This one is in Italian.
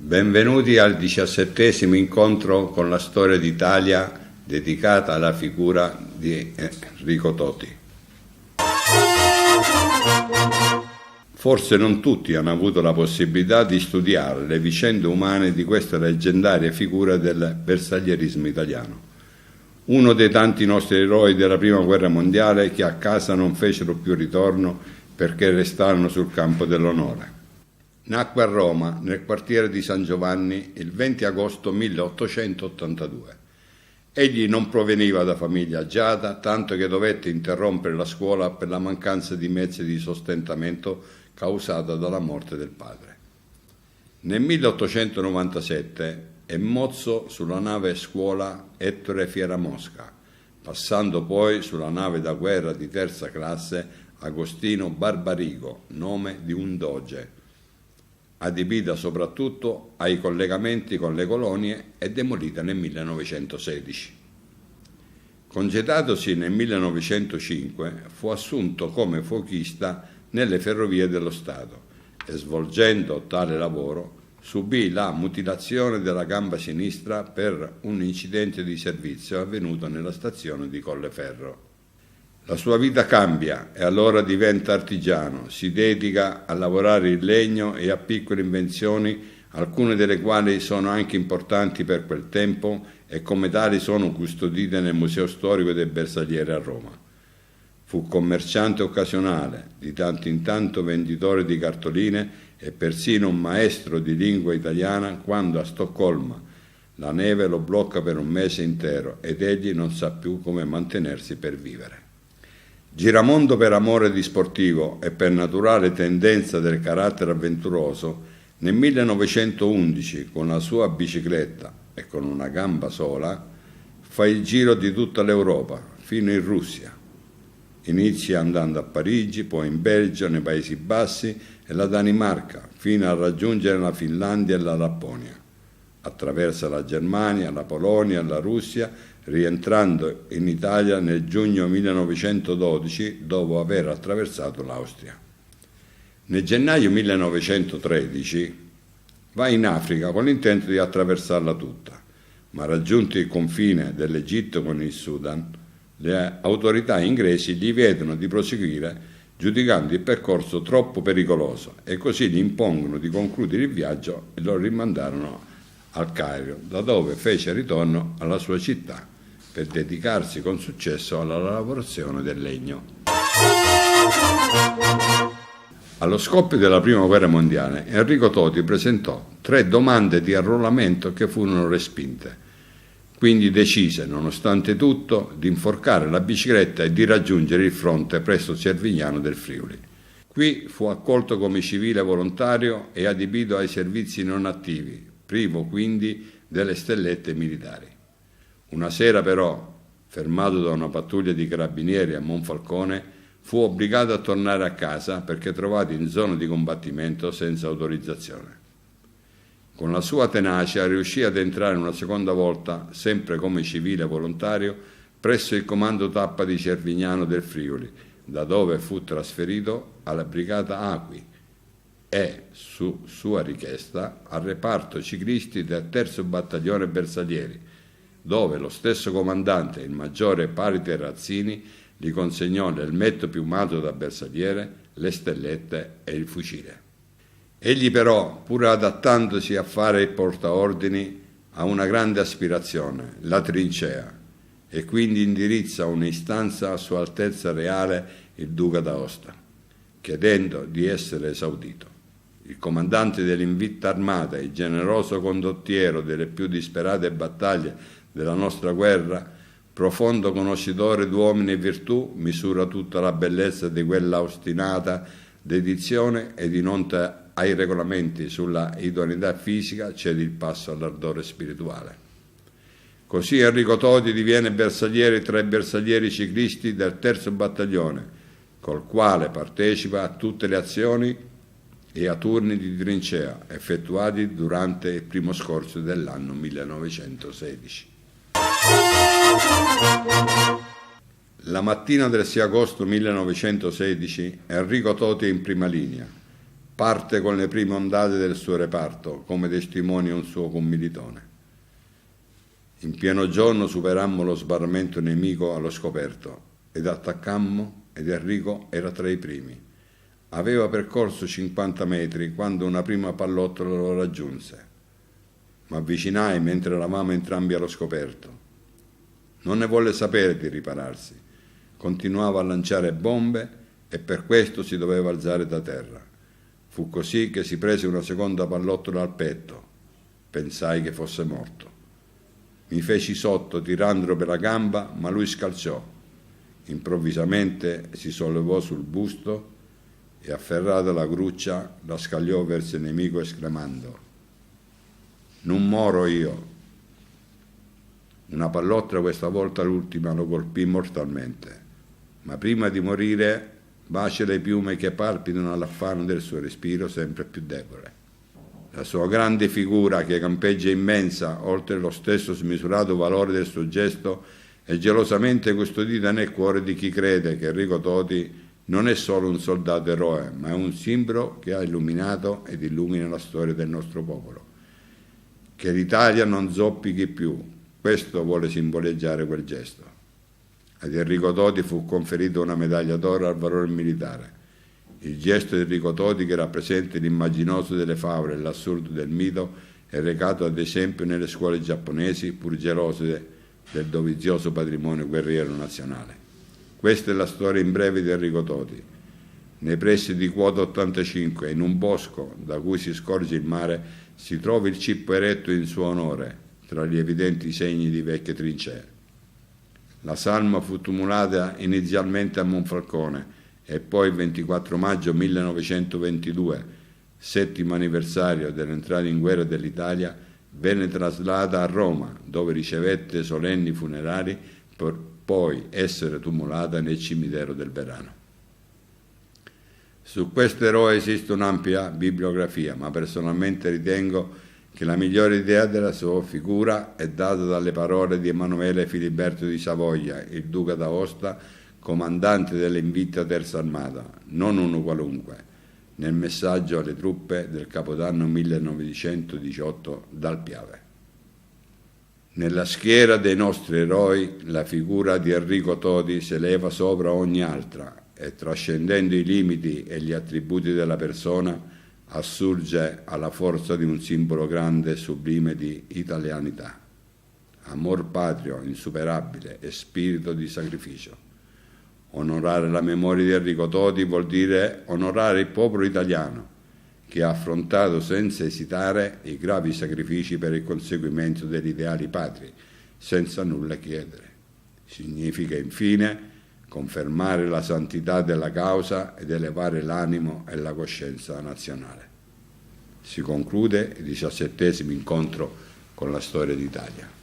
Benvenuti al 17° incontro con la storia d'Italia dedicata alla figura di Enrico Toti. Forse non tutti hanno avuto la possibilità di studiare le vicende umane di questa leggendaria figura del bersaglierismo italiano. Uno dei tanti nostri eroi della Prima Guerra Mondiale che a casa non fecero più ritorno perché restarono sul campo dell'onore. Nacque a Roma, nel quartiere di San Giovanni, il 20 agosto 1882. Egli non proveniva da famiglia agiata, tanto che dovette interrompere la scuola per la mancanza di mezzi di sostentamento causata dalla morte del padre. Nel 1897 è mozzo sulla nave scuola Ettore Fieramosca, passando poi sulla nave da guerra di terza classe Agostino Barbarigo, nome di un doge, adibita soprattutto ai collegamenti con le colonie e demolita nel 1916. Congedatosi nel 1905, fu assunto come fuochista nelle ferrovie dello Stato e, svolgendo tale lavoro, subì la mutilazione della gamba sinistra per un incidente di servizio avvenuto nella stazione di Colleferro. La sua vita cambia e allora diventa artigiano, si dedica a lavorare il legno e a piccole invenzioni, alcune delle quali sono anche importanti per quel tempo e come tali sono custodite nel Museo Storico del Bersagliere a Roma. Fu commerciante occasionale, di tanto in tanto venditore di cartoline e persino un maestro di lingua italiana quando a Stoccolma la neve lo blocca per un mese intero ed egli non sa più come mantenersi per vivere. Giramondo per amore di sportivo e per naturale tendenza del carattere avventuroso, nel 1911 con la sua bicicletta e con una gamba sola fa il giro di tutta l'Europa fino in Russia. Inizia andando a Parigi, poi in Belgio, nei Paesi Bassi e la Danimarca, fino a raggiungere la Finlandia e la Lapponia. Attraversa la Germania, la Polonia e la Russia, rientrando in Italia nel giugno 1912 dopo aver attraversato l'Austria. Nel gennaio 1913 va in Africa con l'intento di attraversarla tutta, ma raggiunto il confine dell'Egitto con il Sudan, le autorità inglesi gli viedono di proseguire giudicando il percorso troppo pericoloso e così gli impongono di concludere il viaggio e lo rimandarono al Cairo, da dove fece ritorno alla sua città per dedicarsi con successo alla lavorazione del legno. Allo scoppio della Prima Guerra Mondiale, Enrico Toti presentò 3 domande di arruolamento che furono respinte. Quindi decise, nonostante tutto, di inforcare la bicicletta e di raggiungere il fronte presso Cervignano del Friuli. Qui fu accolto come civile volontario e adibito ai servizi non attivi, privo quindi delle stellette militari. Una sera però, fermato da una pattuglia di carabinieri a Monfalcone, fu obbligato a tornare a casa perché trovato in zona di combattimento senza autorizzazione. Con la sua tenacia riuscì ad entrare una seconda volta, sempre come civile volontario, presso il comando tappa di Cervignano del Friuli, da dove fu trasferito alla brigata Acqui e, su sua richiesta, al reparto ciclisti del 3° battaglione Bersaglieri, dove lo stesso comandante, il maggiore Parite Razzini, gli consegnò l'elmetto piumato da bersagliere, le stellette e il fucile. Egli però, pur adattandosi a fare il portaordini, ha una grande aspirazione, la trincea, e quindi indirizza un'istanza a Sua Altezza Reale il Duca d'Aosta, chiedendo di essere esaudito. Il comandante dell'invitta armata e il generoso condottiero delle più disperate battaglie della nostra guerra, profondo conoscitore d'uomini e virtù, misura tutta la bellezza di quella ostinata dedizione e di non ai regolamenti sulla idoneità fisica cede il passo all'ardore spirituale. Così Enrico Toti diviene bersagliere tra i bersaglieri ciclisti del 3° battaglione, col quale partecipa a tutte le azioni e a turni di trincea effettuati durante il primo scorcio dell'anno 1916. La mattina del 6 agosto 1916 Enrico Toti è in prima linea, parte con le prime ondate del suo reparto, come testimonia un suo commilitone. In pieno giorno superammo lo sbarramento nemico allo scoperto ed attaccammo ed Enrico era tra i primi. Aveva percorso 50 metri quando una prima pallottola lo raggiunse. M'avvicinai mentre eravamo entrambi allo scoperto. Non ne volle sapere di ripararsi. Continuava a lanciare bombe e per questo si doveva alzare da terra. Fu così che si prese una seconda pallottola al petto. Pensai che fosse morto. Mi feci sotto tirandolo per la gamba, ma lui scalciò. Improvvisamente si sollevò sul busto e afferrata la gruccia la scagliò verso il nemico esclamando: «Non moro io!» Una pallottola, questa volta l'ultima, lo colpì mortalmente, ma prima di morire bacia le piume che palpitano all'affanno del suo respiro sempre più debole. La sua grande figura, che campeggia immensa, oltre lo stesso smisurato valore del suo gesto, è gelosamente custodita nel cuore di chi crede che Enrico Toti non è solo un soldato eroe, ma è un simbolo che ha illuminato ed illumina la storia del nostro popolo. Che l'Italia non zoppichi più, questo vuole simboleggiare quel gesto. Ad Enrico Toti fu conferita una medaglia d'oro al valore militare. Il gesto di Enrico Toti, che rappresenta l'immaginoso delle favole e l'assurdo del mito, è recato ad esempio nelle scuole giapponesi, pur gelose del dovizioso patrimonio guerriero nazionale. Questa è la storia in breve di Enrico Toti. Nei pressi di quota 85, in un bosco da cui si scorge il mare, si trova il cippo eretto in suo onore, tra gli evidenti segni di vecchie trincee. La salma fu tumulata inizialmente a Monfalcone e poi il 24 maggio 1922, settimo anniversario dell'entrata in guerra dell'Italia, venne traslata a Roma, dove ricevette solenni funerali per poi essere tumulata nel cimitero del Verano. Su questo eroe esiste un'ampia bibliografia, ma personalmente ritengo che la migliore idea della sua figura è data dalle parole di Emanuele Filiberto di Savoia, il duca d'Aosta, comandante dell'Invita Terza Armata, non uno qualunque, nel messaggio alle truppe del Capodanno 1918 dal Piave. Nella schiera dei nostri eroi la figura di Enrico Toti si eleva sopra ogni altra e, trascendendo i limiti e gli attributi della persona, assurge alla forza di un simbolo grande e sublime di italianità, amor patrio insuperabile e spirito di sacrificio. Onorare la memoria di Enrico Toti vuol dire onorare il popolo italiano, che ha affrontato senza esitare i gravi sacrifici per il conseguimento degli ideali patri, senza nulla chiedere. Significa infine confermare la santità della causa ed elevare l'animo e la coscienza nazionale. Si conclude il 17° incontro con la storia d'Italia.